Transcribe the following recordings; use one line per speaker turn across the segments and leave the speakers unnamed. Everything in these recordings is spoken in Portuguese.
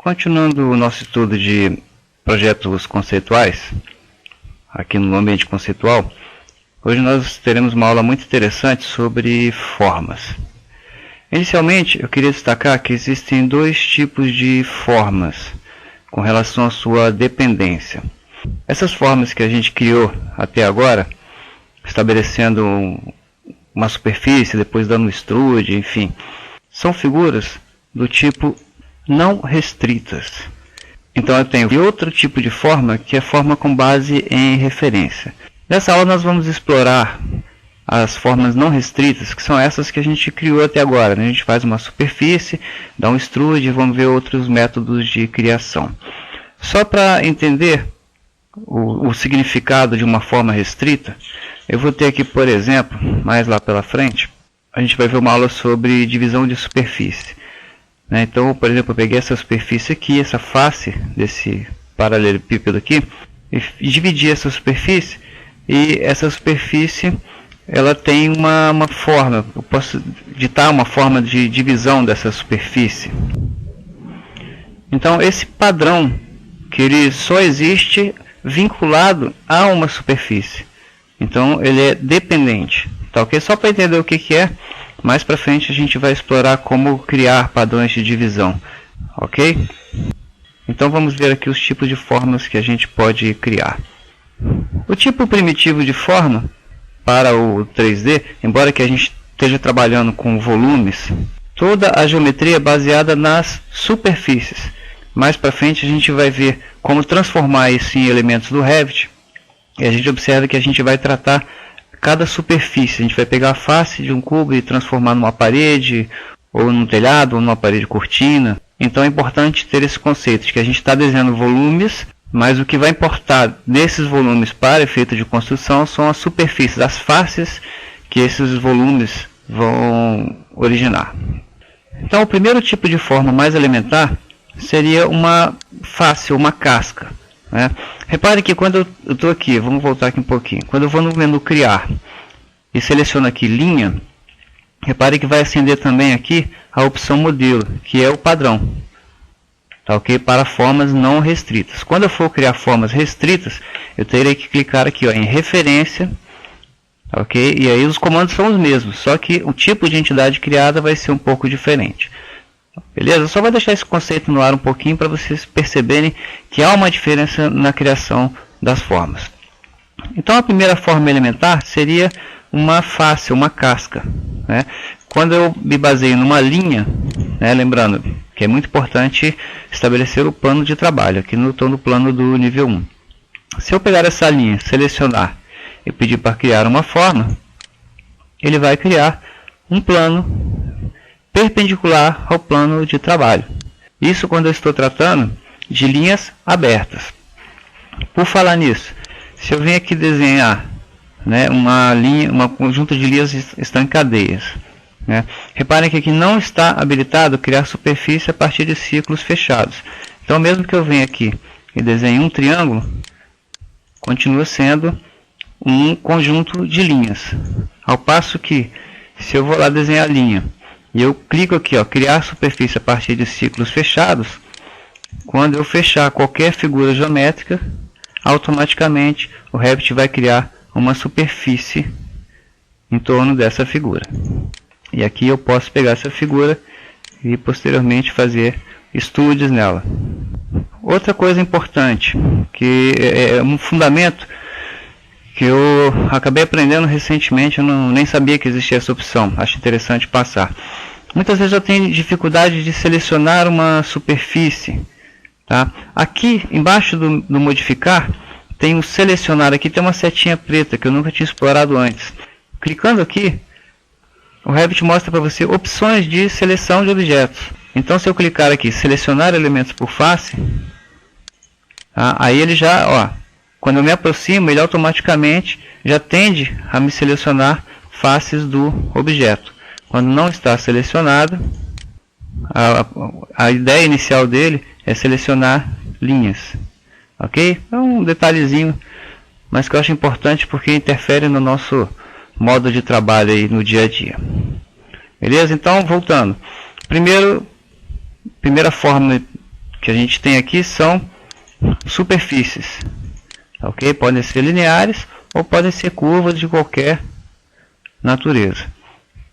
Continuando o nosso estudo de projetos conceituais, aqui no ambiente conceitual, hoje nós teremos uma aula muito interessante sobre formas. Inicialmente, eu queria destacar que existem dois tipos de formas com relação à sua dependência. Essas formas que a gente criou até agora, estabelecendo uma superfície, depois dando um extrude, enfim, são figuras do tipo não restritas. Então eu tenho outro tipo de forma, que é forma com base em referência. Nessa aula nós vamos explorar as formas não restritas, que são essas que a gente criou até agora, né? A gente faz uma superfície, dá um extrude e vamos ver outros métodos de criação. Só para entender o significado de uma forma restrita, eu vou ter aqui, por exemplo, mais lá pela frente, a gente vai ver uma aula sobre divisão de superfície. Então, por exemplo, eu peguei essa superfície aqui, essa face desse paralelepípedo aqui, e dividi essa superfície, e essa superfície ela tem uma forma, eu posso ditar uma forma de divisão dessa superfície. Então, esse padrão, que ele só existe vinculado a uma superfície. Então, ele é dependente. Tá, ok? Só para entender o que é, mais para frente a gente vai explorar como criar padrões de divisão, ok? Então vamos ver aqui os tipos de formas que a gente pode criar. O tipo primitivo de forma para o 3D, embora que a gente esteja trabalhando com volumes, toda a geometria é baseada nas superfícies. Mais para frente a gente vai ver como transformar isso em elementos do Revit, e a gente observa que a gente vai tratar cada superfície. A gente vai pegar a face de um cubo e transformar numa parede, ou num telhado, ou numa parede cortina. Então é importante ter esse conceito de que a gente está desenhando volumes, mas o que vai importar desses volumes para efeito de construção são as superfícies, as faces que esses volumes vão originar. Então o primeiro tipo de forma mais elementar seria uma face, uma casca. Repare que quando eu estou aqui, vamos voltar aqui um pouquinho, quando eu vou no menu criar e seleciono aqui linha, repare que vai acender também aqui a opção modelo, que é o padrão, tá, ok? Para formas não restritas. Quando eu for criar formas restritas, eu terei que clicar aqui, ó, em referência, tá, ok? E aí os comandos são os mesmos, só que o tipo de entidade criada vai ser um pouco diferente. Beleza? Só vou deixar esse conceito no ar um pouquinho para vocês perceberem que há uma diferença na criação das formas. Então a primeira forma elementar seria uma face, uma casca. Quando eu me baseio numa linha, lembrando que é muito importante estabelecer o plano de trabalho. Aqui estou no plano do nível 1. Se eu pegar essa linha, selecionar e pedir para criar uma forma, ele vai criar um plano perpendicular ao plano de trabalho. Isso quando eu estou tratando de linhas abertas. Por falar nisso, se eu venho aqui desenhar uma conjunto de linhas estancadeias, reparem que aqui não está habilitado criar superfície a partir de círculos fechados. Então mesmo que eu venha aqui e desenhe um triângulo, continua sendo um conjunto de linhas. Ao passo que, se eu vou lá desenhar a linha, e eu clico aqui, ó, criar superfície a partir de ciclos fechados, quando eu fechar qualquer figura geométrica, automaticamente o Revit vai criar uma superfície em torno dessa figura. E aqui eu posso pegar essa figura e posteriormente fazer estudos nela. Outra coisa importante, que é um fundamento que eu acabei aprendendo recentemente, eu nem sabia que existia essa opção, acho interessante passar. Muitas vezes eu tenho dificuldade de selecionar uma superfície. Tá? Aqui embaixo do modificar, tem o selecionar, aqui tem uma setinha preta que eu nunca tinha explorado antes. Clicando aqui, o Revit mostra para você opções de seleção de objetos. Então se eu clicar aqui, selecionar elementos por face, tá? Aí ele já, ó, quando eu me aproximo, ele automaticamente já tende a me selecionar faces do objeto. Quando não está selecionado, a ideia inicial dele é selecionar linhas. Ok? É um detalhezinho, mas que eu acho importante porque interfere no nosso modo de trabalho aí no dia a dia. Beleza? Então, voltando. Primeira forma que a gente tem aqui são superfícies, ok? Podem ser lineares ou podem ser curvas de qualquer natureza.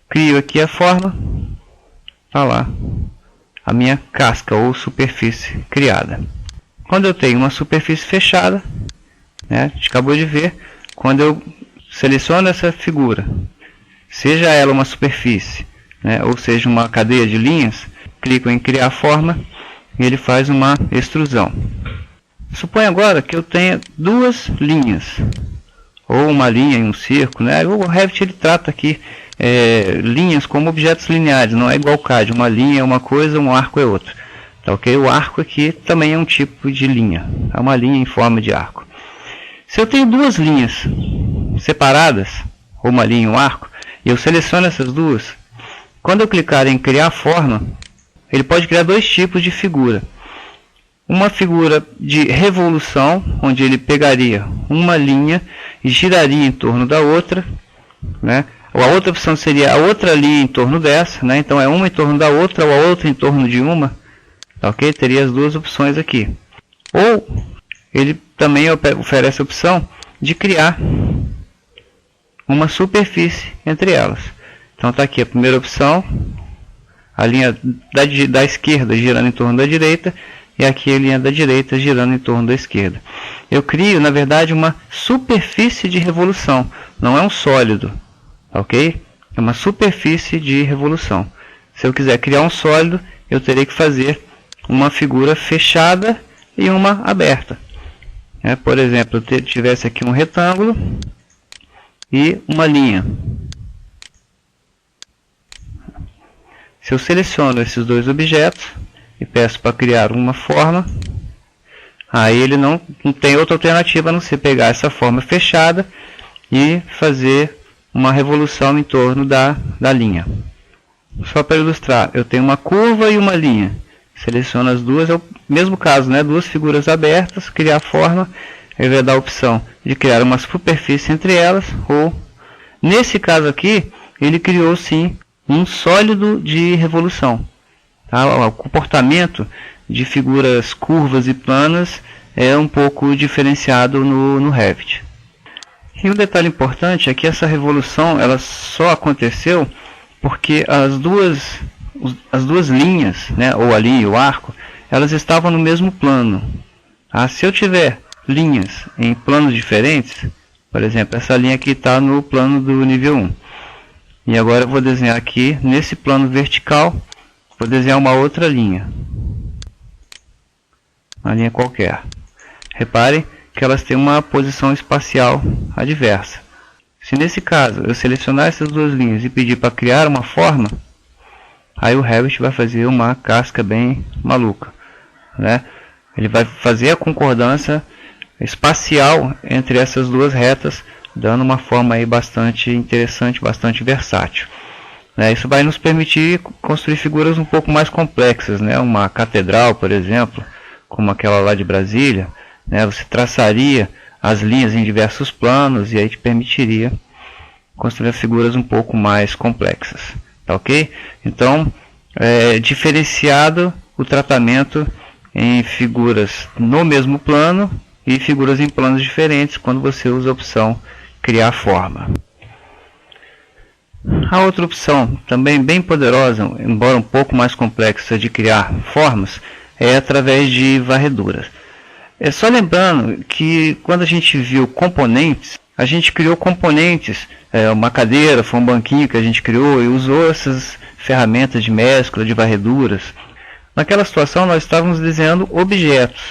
Crio aqui a forma, tá lá a minha casca ou superfície criada. Quando eu tenho uma superfície fechada, né, a gente acabou de ver, quando eu seleciono essa figura, seja ela uma superfície, né, ou seja uma cadeia de linhas, clico em criar forma e ele faz uma extrusão. Suponha agora que eu tenha duas linhas, ou uma linha em um círculo, né? O Revit ele trata aqui linhas como objetos lineares, não é igual ao CAD, uma linha é uma coisa, um arco é outra. Tá, ok? O arco aqui também é um tipo de linha, é uma linha em forma de arco. Se eu tenho duas linhas separadas, ou uma linha e um arco, e eu seleciono essas duas, quando eu clicar em criar forma, ele pode criar dois tipos de figura. Uma figura de revolução, onde ele pegaria uma linha e giraria em torno da outra, né? Ou a outra opção seria a outra linha em torno dessa, né? Então é uma em torno da outra ou a outra em torno de uma, tá, ok? Teria as duas opções aqui. Ou ele também oferece a opção de criar uma superfície entre elas. Então está aqui a primeira opção, a linha da esquerda girando em torno da direita, e aqui a linha da direita girando em torno da esquerda. Eu crio, na verdade, uma superfície de revolução, não é um sólido, ok? É uma superfície de revolução. Se eu quiser criar um sólido, eu terei que fazer uma figura fechada e uma aberta. Por exemplo, eu tivesse aqui um retângulo e uma linha. Se eu seleciono esses dois objetos e peço para criar uma forma, aí ele não tem outra alternativa a não ser pegar essa forma fechada e fazer uma revolução em torno da linha. Só para ilustrar, eu tenho uma curva e uma linha. Seleciono as duas, é o mesmo caso, né? Duas figuras abertas, criar forma, ele vai dar a opção de criar uma superfície entre elas, ou, nesse caso aqui, ele criou sim um sólido de revolução. Tá? O comportamento de figuras curvas e planas é um pouco diferenciado no Revit. E um detalhe importante é que essa revolução ela só aconteceu porque as duas linhas, né, ou a linha e o arco, elas estavam no mesmo plano. Tá? Se eu tiver linhas em planos diferentes, por exemplo, essa linha aqui está no plano do nível 1. E agora eu vou desenhar aqui, nesse plano vertical, vou desenhar uma outra linha. Uma linha qualquer. Reparem que elas têm uma posição espacial adversa. Se nesse caso eu selecionar essas duas linhas e pedir para criar uma forma, aí o Revit vai fazer uma casca bem maluca, né? Ele vai fazer a concordância espacial entre essas duas retas, dando uma forma aí bastante interessante, bastante versátil. Isso vai nos permitir construir figuras um pouco mais complexas, né? Uma catedral, por exemplo, como aquela lá de Brasília, né? Você traçaria as linhas em diversos planos e aí te permitiria construir figuras um pouco mais complexas. Tá, ok? Então, é diferenciado o tratamento em figuras no mesmo plano e figuras em planos diferentes quando você usa a opção criar forma. A outra opção, também bem poderosa, embora um pouco mais complexa de criar formas, é através de varreduras. É só lembrando que quando a gente viu componentes, a gente criou componentes, uma cadeira, foi um banquinho que a gente criou e usou essas ferramentas de mescla, de varreduras. Naquela situação nós estávamos desenhando objetos,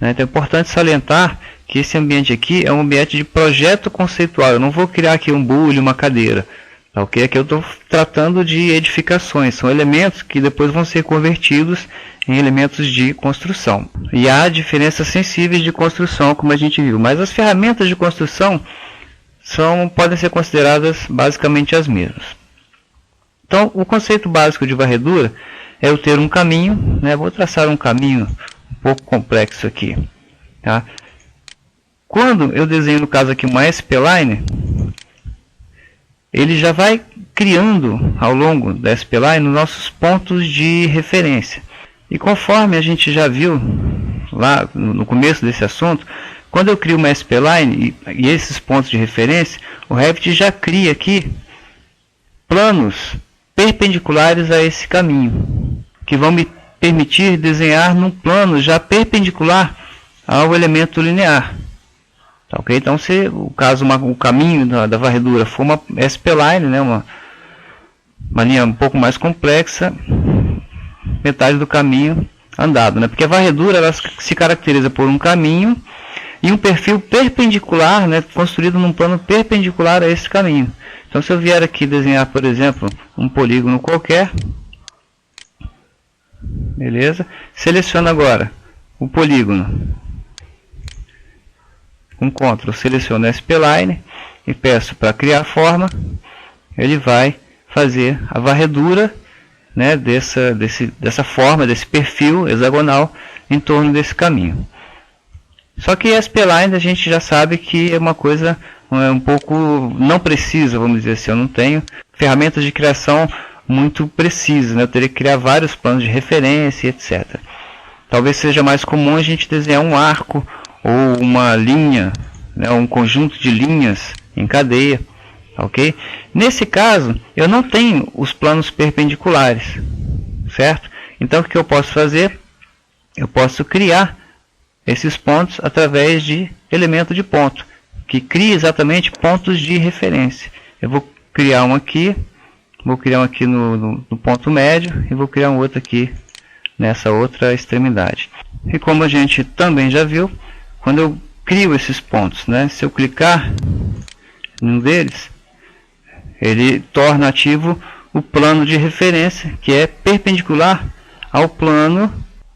né? Então é importante salientar que esse ambiente aqui é um ambiente de projeto conceitual. Eu não vou criar aqui um bule, uma cadeira. Tá, ok? Aqui eu estou tratando de edificações, são elementos que depois vão ser convertidos em elementos de construção. E há diferenças sensíveis de construção, como a gente viu, mas as ferramentas de construção podem ser consideradas basicamente as mesmas. Então, o conceito básico de varredura é eu ter um caminho, né? Vou traçar um caminho um pouco complexo aqui. Tá? Quando eu desenho, no caso aqui, uma SP-Line, ele já vai criando ao longo da SP-Line nossos pontos de referência. E conforme a gente já viu lá no começo desse assunto, quando eu crio uma spline e esses pontos de referência, o Revit já cria aqui planos perpendiculares a esse caminho, que vão me permitir desenhar num plano já perpendicular ao elemento linear. Tá, ok? Então, se o caso o caminho da varredura for uma spline, né, uma linha um pouco mais complexa, metade do caminho andado, né? Porque a varredura ela se caracteriza por um caminho e um perfil perpendicular, né, construído num plano perpendicular a esse caminho. Então, se eu vier aqui desenhar, por exemplo, um polígono qualquer, beleza? Seleciono agora o polígono. Com Ctrl, seleciono a spline e peço para criar forma. Ele vai fazer a varredura, né, dessa forma, desse perfil hexagonal em torno desse caminho. Só que a spline a gente já sabe que é uma coisa um pouco não precisa, vamos dizer assim. Eu não tenho ferramentas de criação muito precisas, né? Eu teria que criar vários planos de referência, etc. Talvez seja mais comum a gente desenhar um arco ou uma linha, né? Um conjunto de linhas em cadeia, ok? Nesse caso, eu não tenho os planos perpendiculares, certo? Então, o que eu posso fazer? Eu posso criar esses pontos através de elemento de ponto, que cria exatamente pontos de referência. Eu vou criar um aqui, no ponto médio e vou criar um outro aqui nessa outra extremidade. E como a gente também já viu, quando eu crio esses pontos, né, se eu clicar em um deles, ele torna ativo o plano de referência, que é perpendicular ao plano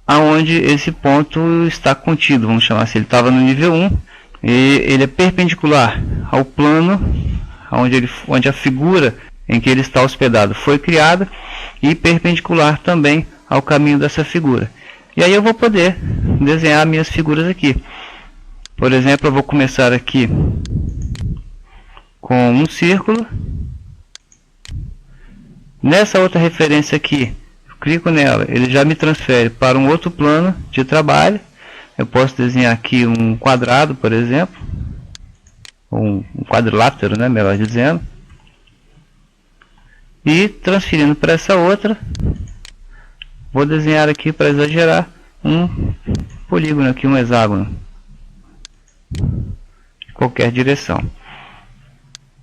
aonde esse ponto está contido. Vamos chamar assim, ele estava no nível 1 e ele é perpendicular ao plano onde a figura em que ele está hospedado foi criada e perpendicular também ao caminho dessa figura. E aí eu vou poder desenhar minhas figuras aqui. Por exemplo, eu vou começar aqui com um círculo. Nessa outra referência aqui, eu clico nela, ele já me transfere para um outro plano de trabalho. Eu posso desenhar aqui um quadrado, por exemplo, um quadrilátero, né, melhor dizendo. E transferindo para essa outra, vou desenhar aqui, para exagerar, um polígono aqui, um hexágono, em qualquer direção.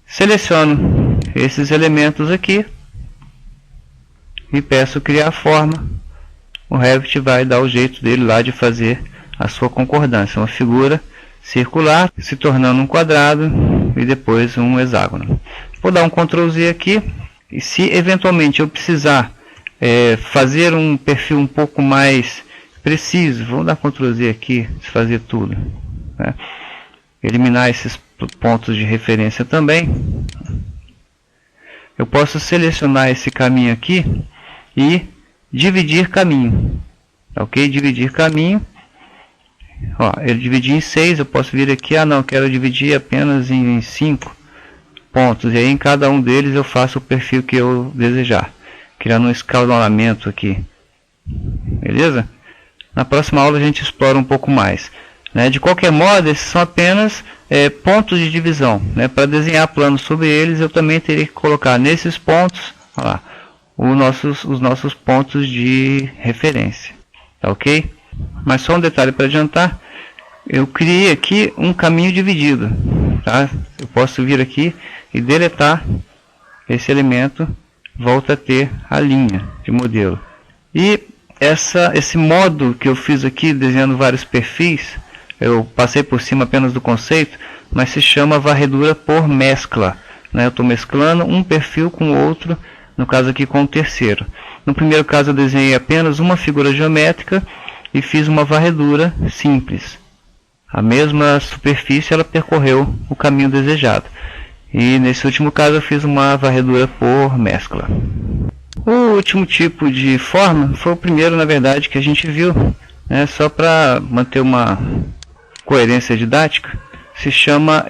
Seleciono esses elementos aqui e peço criar forma. O Revit vai dar o jeito dele lá de fazer a sua concordância, uma figura circular se tornando um quadrado e depois um hexágono. Vou dar um Ctrl Z aqui e se eventualmente eu precisar fazer um perfil um pouco mais preciso, vou dar Ctrl Z aqui, desfazer tudo, né? Eliminar esses pontos de referência também. Eu posso selecionar esse caminho aqui e dividir caminho, ok? Dividir caminho. Ó, ele dividiu em 6, eu posso vir aqui, não, quero dividir apenas em 5 pontos, e aí em cada um deles eu faço o perfil que eu desejar, criando um escalonamento aqui, beleza? Na próxima aula a gente explora um pouco mais, né? De qualquer modo, esses são apenas pontos de divisão, né? Para desenhar planos sobre eles, eu também teria que colocar nesses pontos, ó lá, os nossos pontos de referência, tá ok? Mas só um detalhe para adiantar, eu criei aqui um caminho dividido, tá? Eu posso vir aqui e deletar esse elemento, volta a ter a linha de modelo. E esse modo que eu fiz aqui, desenhando vários perfis, eu passei por cima apenas do conceito, mas se chama varredura por mescla, né? Eu estou mesclando um perfil com o outro, no caso aqui com o terceiro. No primeiro caso eu desenhei apenas uma figura geométrica e fiz uma varredura simples. A mesma superfície ela percorreu o caminho desejado. E nesse último caso eu fiz uma varredura por mescla. O último tipo de forma foi o primeiro, na verdade, que a gente viu, né? Só para manter uma coerência didática, se chama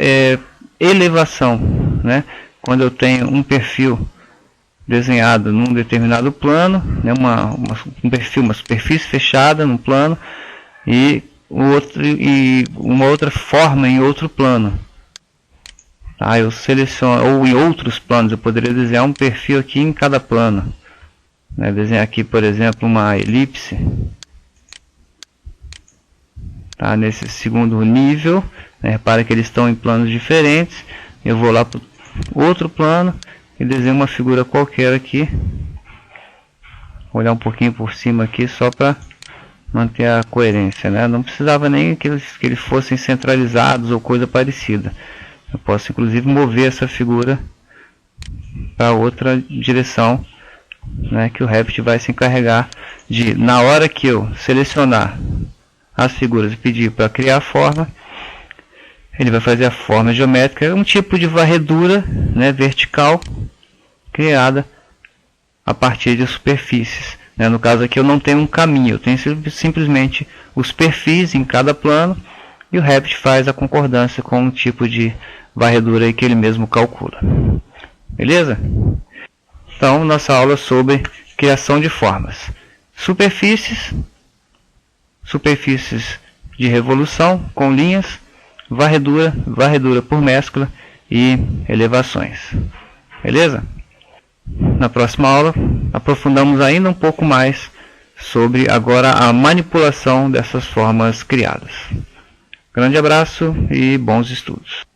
elevação, né? Quando eu tenho um perfil desenhado num determinado plano, né, uma superfície fechada num plano e uma outra forma em outro plano. Tá, eu seleciono, ou em outros planos, eu poderia desenhar um perfil aqui em cada plano. Né, desenhar aqui, por exemplo, uma elipse. Tá, nesse segundo nível, né, repara que eles estão em planos diferentes. Eu vou lá para outro plano e desenho uma figura qualquer aqui. Vou olhar um pouquinho por cima aqui só para manter a coerência, né? Não precisava nem que eles fossem centralizados ou coisa parecida. Eu posso inclusive mover essa figura para outra direção, né, que o Revit vai se encarregar de, na hora que eu selecionar as figuras e pedir para criar a forma, ele vai fazer a forma geométrica, um tipo de varredura, né, vertical, criada a partir de superfícies. Né? No caso aqui eu não tenho um caminho, eu tenho simplesmente os perfis em cada plano, e o Revit faz a concordância com o tipo de varredura aí que ele mesmo calcula. Beleza? Então, nossa aula sobre criação de formas. Superfícies de revolução com linhas, varredura por mescla e elevações. Beleza? Na próxima aula, aprofundamos ainda um pouco mais sobre agora a manipulação dessas formas criadas. Grande abraço e bons estudos.